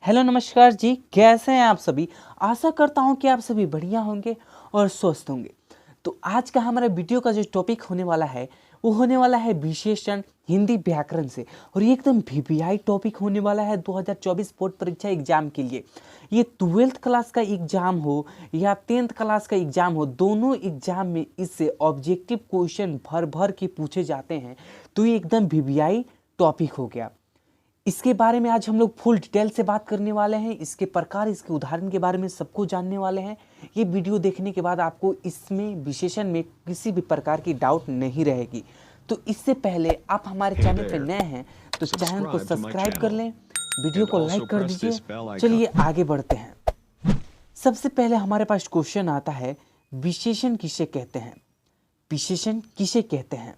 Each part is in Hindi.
हेलो नमस्कार जी, कैसे हैं आप सभी। आशा करता हूं कि आप सभी बढ़िया होंगे और स्वस्थ होंगे। तो आज का हमारा वीडियो का जो टॉपिक होने वाला है वो होने वाला है विशेषण हिंदी व्याकरण से। और ये एकदम वीवीआई टॉपिक होने वाला है 2024 बोर्ड परीक्षा एग्जाम के लिए। ये 12th क्लास का एग्जाम हो या 10th क्लास का एग्जाम हो, दोनों एग्जाम में इससे ऑब्जेक्टिव क्वेश्चन भर भर के पूछे जाते हैं। तो ये एकदम वीवीआई टॉपिक हो गया। इसके बारे में आज हम लोग फुल डिटेल से बात करने वाले हैं। इसके प्रकार, इसके उदाहरण के बारे में सबको जानने वाले हैं। ये वीडियो देखने के बाद आपको इसमें विशेषण में किसी भी प्रकार की डाउट नहीं रहेगी। तो इससे पहले आप हमारे चैनल पर नए हैं तो चैनल को सब्सक्राइब कर लें, वीडियो को लाइक कर दीजिए। चलिए आगे बढ़ते हैं। सबसे पहले हमारे पास क्वेश्चन आता है, विशेषण किसे कहते हैं। विशेषण किसे कहते हैं?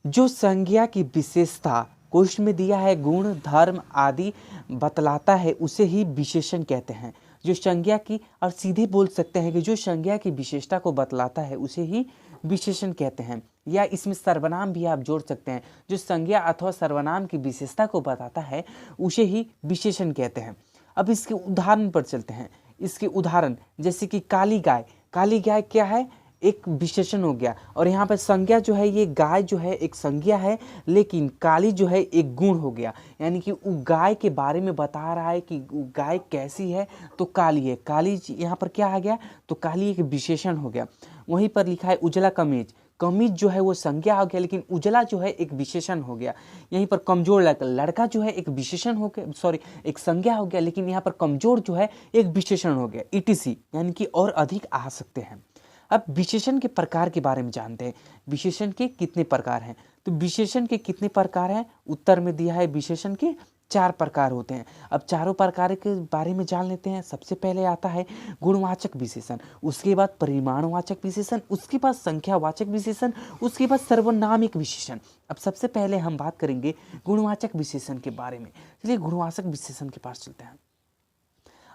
जो संज्ञा की विशेषता क्वेश्चन में दिया है, गुण धर्म आदि बतलाता है, उसे ही विशेषण कहते हैं। जो संज्ञा की, और सीधे बोल सकते हैं कि जो संज्ञा की विशेषता को बतलाता है उसे ही विशेषण कहते हैं। या इसमें सर्वनाम भी आप जोड़ सकते हैं। जो संज्ञा अथवा सर्वनाम की विशेषता को बताता है उसे ही विशेषण कहते हैं। अब इसके उदाहरण पर चलते हैं। इसके उदाहरण जैसे कि काली गाय। काली गाय क्या है? एक विशेषण हो गया। और यहाँ पर संज्ञा जो है, ये गाय जो है एक संज्ञा है, लेकिन काली जो है एक गुण हो गया। यानी कि वो गाय के बारे में बता रहा है कि गाय कैसी है, तो काली है। काली यहाँ पर क्या आ गया? तो काली एक विशेषण हो गया। वहीं पर लिखा है उजला कमीज। कमीज जो है वो संज्ञा हो गया, लेकिन उजला जो है एक विशेषण हो गया। यहीं पर कमजोर लड़का, लड़का जो है एक विशेषण हो गया, सॉरी एक संज्ञा हो गया, लेकिन यहाँ पर कमजोर जो है एक विशेषण हो गया। ईटीसी, यानी कि और अधिक आ सकते हैं। अब विशेषण के प्रकार के बारे में जानते हैं। विशेषण के कितने प्रकार हैं? तो विशेषण के कितने प्रकार हैं? उत्तर में दिया है विशेषण के 4 प्रकार होते हैं। अब चारों प्रकार के बारे में जान लेते हैं। सबसे पहले आता है गुणवाचक विशेषण, उसके बाद परिमाणवाचक विशेषण, उसके बाद संख्यावाचक विशेषण, उसके बाद सर्वनामिक विशेषण। अब सबसे पहले हम बात करेंगे गुणवाचक विशेषण के बारे में। चलिए गुणवाचक विशेषण के पास चलते हैं।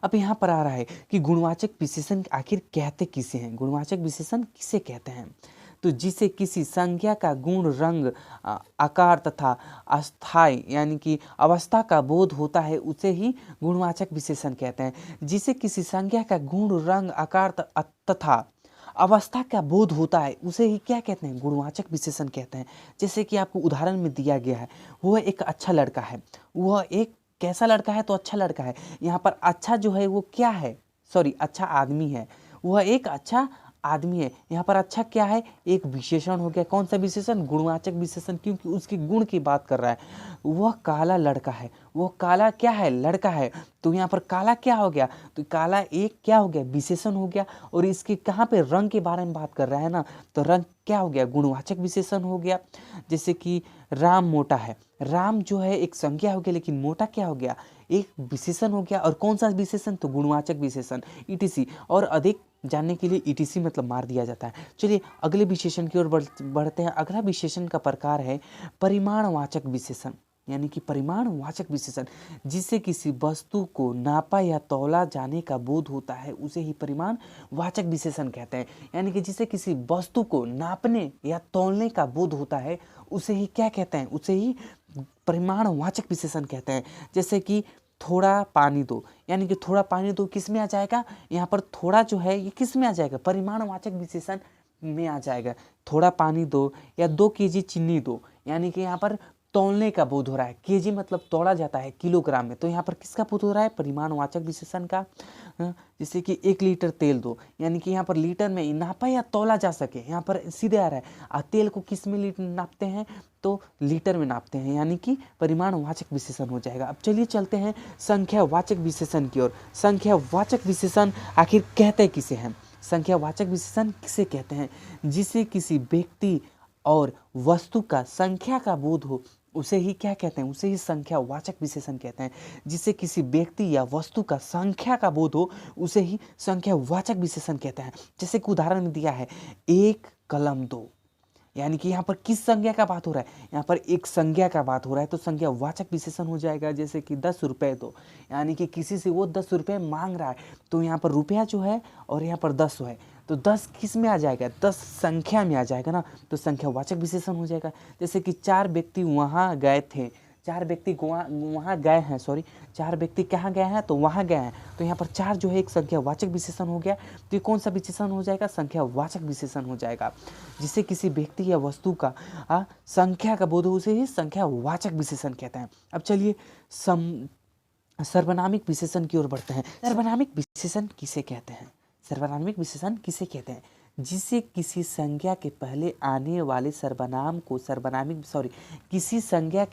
अब यहाँ पर आ रहा है कि गुणवाचक विशेषण आखिर कहते किसे हैं। गुणवाचक विशेषण किसे कहते हैं? तो जिसे किसी संज्ञा का गुण, रंग, आकार तथा अस्थाई यानी कि अवस्था का बोध होता है उसे ही गुणवाचक विशेषण कहते हैं। जिसे किसी संज्ञा का गुण, रंग, आकार तथा अवस्था का बोध होता है उसे ही क्या कहते हैं? गुणवाचक विशेषण कहते हैं। जैसे कि आपको उदाहरण में दिया गया है, वह एक अच्छा लड़का है। वह एक कैसा लड़का है? तो अच्छा लड़का है। यहाँ पर अच्छा जो है वो क्या है? सॉरी, अच्छा आदमी है। वह एक अच्छा आदमी है। यहाँ पर अच्छा क्या है? एक विशेषण हो गया। कौन सा विशेषण? गुणवाचक विशेषण, क्योंकि उसके गुण की बात कर रहा है। वह काला लड़का है। वह काला क्या है? लड़का है। तो यहाँ पर काला क्या हो गया? तो काला एक क्या हो गया? विशेषण हो गया। और इसके कहाँ पे रंग के बारे में बात कर रहा है ना, तो रंग क्या हो गया? गुणवाचक विशेषण हो गया। जैसे कि राम मोटा है। राम जो है एक संज्ञा हो गया, लेकिन मोटा क्या हो गया? एक विशेषण हो गया। और कौन सा विशेषण? तो गुणवाचक विशेषण, ईटीसी। और अधिक जानने के लिए ईटीसी मतलब मार दिया जाता है। चलिए अगले विशेषण की ओर बढ़ते हैं। अगला विशेषण का प्रकार है परिमाणवाचक विशेषण, यानी कि परिमाणवाचक विशेषण। जिससे किसी वस्तु को नापा या तौला जाने का बोध होता है उसे ही परिमाणवाचक विशेषण कहते हैं। यानी कि जिसे किसी वस्तु को नापने या तौलने का बोध होता है उसे ही क्या कहते हैं? उसे ही परिमाणवाचक विशेषण कहते हैं। जैसे कि थोड़ा पानी दो, यानी कि थोड़ा पानी दो किस में आ जाएगा? यहाँ पर थोड़ा जो है ये किस में आ जाएगा? परिमाणवाचक विशेषण में आ जाएगा। थोड़ा पानी दो या 2 केजी चीनी दो, यानी कि यहाँ पर तौलने का बोध हो रहा है। केजी मतलब तौला जाता है किलोग्राम में, तो यहाँ पर किसका बोध हो रहा है? परिमाणवाचक विशेषण का। जैसे कि 1 लीटर तेल दो, यानी कि यहाँ पर लीटर में नापा या तौला जा सके। यहाँ पर सीधे आ रहा है। तेल को किस में लीटर नापते हैं? तो लीटर में नापते हैं, यानी कि परिमाणवाचक विशेषण हो जाएगा। अब चलिए चलते हैं संख्यावाचक विशेषण की ओर। संख्यावाचक विशेषण आखिर कहते किसे हैं? संख्यावाचक विशेषण किसे कहते हैं? जिसे किसी व्यक्ति और वस्तु का संख्या का बोध हो उसे ही क्या कहते हैं? उसे ही संख्यावाचक विशेषण कहते हैं। जिसे किसी व्यक्ति या वस्तु का संख्या का बोध हो उसे ही संख्यावाचक विशेषण कहते हैं। जैसे कि उदाहरण में दिया है, एक कलम दो, यानी कि यहाँ पर किस संज्ञा का बात हो रहा है? यहाँ पर एक संज्ञा का बात हो रहा है, तो संज्ञावाचक विशेषण हो जाएगा। जैसे कि 10 रुपये दो, यानी कि किसी से वो 10 रुपये मांग रहा है, तो यहाँ पर रुपया जो है और यहाँ पर 10 है, तो 10 किस में आ जाएगा? 10 संख्या में आ जाएगा ना, तो संख्यावाचक विशेषण हो जाएगा। जैसे कि 4 व्यक्ति वहाँ गए थे, चार व्यक्ति वहाँ गए हैं, सॉरी, चार व्यक्ति कहाँ गए हैं, तो वहाँ गए हैं। तो यहाँ पर चार जो है एक संख्यावाचक विशेषण हो गया। तो ये कौन सा विशेषण हो जाएगा, संख्यावाचक विशेषण हो जाएगा। जिससे किसी व्यक्ति या वस्तु का संख्या का बोध हो उसे ही संख्यावाचक विशेषण कहते हैं। अब चलिए सर्वनामिक विशेषण की ओर बढ़ते हैं। सर्वनामिक विशेषण किसे कहते हैं, सर्वनामिक विशेषण किसे कहते हैं, जिसे किसी संज्ञा के पहले आने वाले सर्वनाम को किसी संज्ञा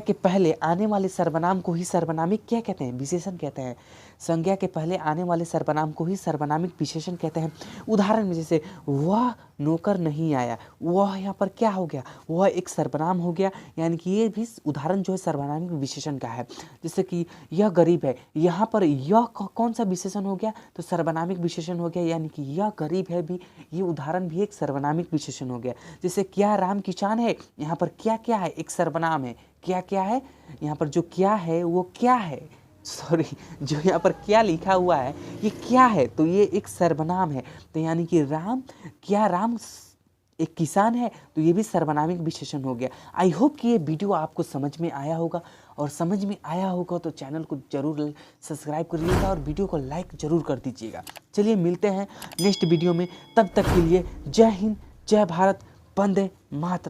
के पहले आने वाले सर्वनाम को ही सर्वनामिक क्या कहते हैं, विशेषण कहते हैं। संज्ञा के पहले आने वाले सर्वनाम को ही सर्वनामिक विशेषण कहते हैं। उदाहरण में जैसे वह नौकर नहीं आया, वह यहाँ पर क्या हो गया, वह एक सर्वनाम हो गया, यानी कि ये भी उदाहरण जो है सर्वनामिक विशेषण का है। जैसे कि यह गरीब है, यहाँ पर यह कौन सा विशेषण हो गया, तो सर्वनामिक विशेषण हो गया, यानी कि यह गरीब है भी, ये उदाहरण भी एक सर्वनामिक विशेषण हो गया। जैसे क्या राम किसान है, यहाँ पर क्या क्या है, एक सर्वनाम है, क्या क्या है, यहाँ पर जो क्या है वो क्या है, सॉरी, जो यहाँ पर क्या लिखा हुआ है ये क्या है, तो ये एक सर्वनाम है। तो यानी कि राम एक किसान है, तो ये भी सर्वनामिक विशेषण हो गया। आई होप कि ये वीडियो आपको समझ में आया होगा, और समझ में आया होगा तो चैनल को जरूर सब्सक्राइब करिएगा और वीडियो को लाइक जरूर कर दीजिएगा। चलिए मिलते हैं नेक्स्ट वीडियो में, तब तक के लिए जय हिंद, जय भारत, वंदे मातरम।